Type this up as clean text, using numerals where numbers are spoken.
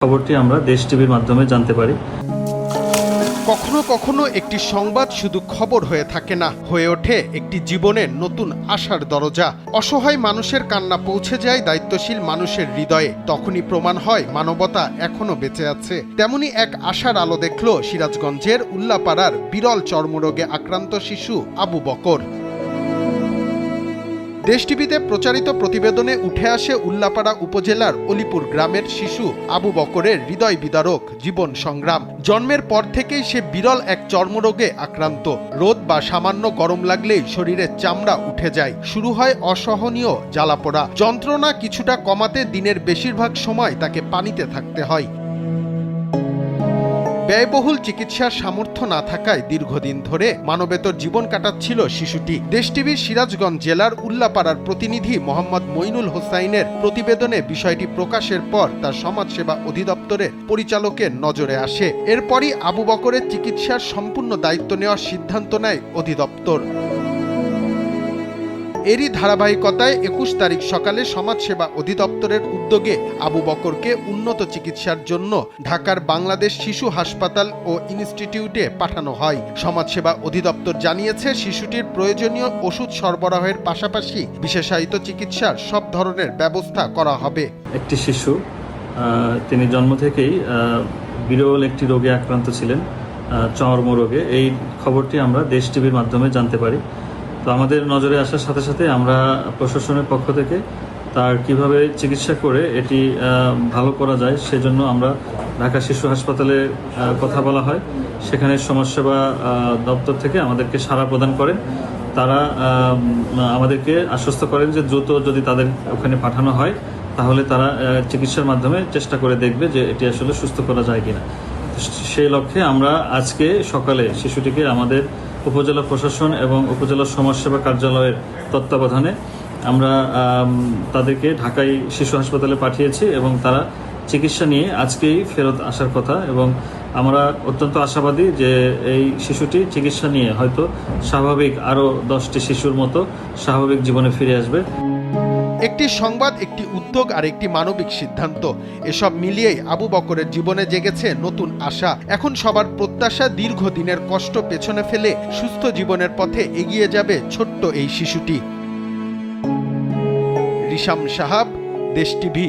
খবরটি আমরা দেশ টিভির মাধ্যমে জানতে পারি। কখনো কখনো একটি সংবাদ শুধু খবর হয়ে থাকে না, হয়ে ওঠে একটি জীবনের নতুন আশার দরজা। অসহায় মানুষের কান্না পৌঁছে যায় দায়িত্বশীল মানুষের হৃদয়ে, তখনই প্রমাণ হয় মানবতা এখনো বেঁচে আছে। তেমনি এক আশার আলো দেখল সিরাজগঞ্জের উল্লাপাড়ার বিরল চর্মরোগে আক্রান্ত শিশু আবু বকর। দেশ টিভিতে প্রচারিত প্রতিবেদনে উঠে আসে উল্লাপাড়া উপজেলার অলিপুর গ্রামের শিশু আবু বকরের হৃদয় বিদারক জীবন সংগ্রাম। জন্মের পর থেকেই সে বিরল এক চর্মরোগে আক্রান্ত। রোদ বা সামান্য গরম লাগলেই শরীরের চামড়া উঠে যায়, শুরু হয় অসহনীয় জ্বালাপোড়া। যন্ত্রণা কিছুটা কমাতে দিনের বেশিরভাগ সময় তাকে পানিতে থাকতে হয়। ব্যয়বহুল চিকিৎসার সামর্থ্য না থাকায় দীর্ঘদিন ধরে মানবেতর জীবন কাটাচ্ছিল শিশুটি। দেশ টিভির সিরাজগঞ্জ জেলার উল্লাপাড়ার প্রতিনিধি মোহাম্মদ মইনুল হোসাইনের প্রতিবেদনে বিষয়টি প্রকাশের পর তার সমাজসেবা অধিদপ্তরের পরিচালকের নজরে আসে। এরপরই আবু বকরের চিকিৎসার সম্পূর্ণ দায়িত্ব নেওয়ার সিদ্ধান্ত নেয় অধিদপ্তর। এরই ধারাবাহিকতায় ২১ তারিখ সকালে সমাজসেবা অধিদপ্তরের উদ্যোগে আবু বকরকে উন্নত চিকিৎসার জন্য ঢাকার বাংলাদেশ শিশু হাসপাতাল ও ইনস্টিটিউটে পাঠানো হয়। সমাজসেবা অধিদপ্তর জানিয়েছে, শিশুটির প্রয়োজনীয় ওষুধ সরবরাহের পাশাপাশি বিশেষায়িত চিকিৎসার সব ধরনের ব্যবস্থা করা হবে। একটি শিশু, তিনি জন্ম থেকেই বিরল একটি রোগে আক্রান্ত ছিলেন, চর্মরোগে। এই খবরটি আমরা দেশ টিভির মাধ্যমে জানতে পারি। তো আমাদের নজরে আসার সাথে সাথে আমরা প্রশাসনের পক্ষ থেকে তার কিভাবে চিকিৎসা করে এটি ভালো করা যায় সেজন্য আমরা ঢাকা শিশু হাসপাতালে কথা বলা হয়। সেখানে সমাজসেবা দপ্তর থেকে আমাদেরকে সাড়া প্রদান করেন। তারা আমাদেরকে আশ্বস্ত করেন যে দ্রুত যদি তাদের ওখানে পাঠানো হয় তাহলে তারা চিকিৎসার মাধ্যমে চেষ্টা করে দেখবে যে এটি আসলে সুস্থ করা যায় কিনা। সেই লক্ষ্যে আমরা আজকে সকালে শিশুটিকে আমাদের উপজেলা প্রশাসন এবং উপজেলা সমাজসেবা কার্যালয়ের তত্ত্বাবধানে আমরা তাদেরকে ঢাকায় শিশু হাসপাতালে পাঠিয়েছি এবং তারা চিকিৎসা নিয়ে আজকেই ফেরত আসার কথা। এবং আমরা অত্যন্ত আশাবাদী যে এই শিশুটি চিকিৎসা নিয়ে হয়তো স্বাভাবিক আরও 10টি শিশুর মতো স্বাভাবিক জীবনে ফিরে আসবে। একটি সংবাদ, একটি উদ্যোগ আর একটি মানবিক সিদ্ধান্ত, এসব মিলিয়েই আবু বকরের জীবনে জেগেছে নতুন আশা। এখন সবার প্রত্যাশা দীর্ঘদিনের কষ্ট পেছনে ফেলে সুস্থ জীবনের পথে এগিয়ে যাবে ছোট্ট এই শিশুটি। রিশাম সাহাব, দেশ টিভি।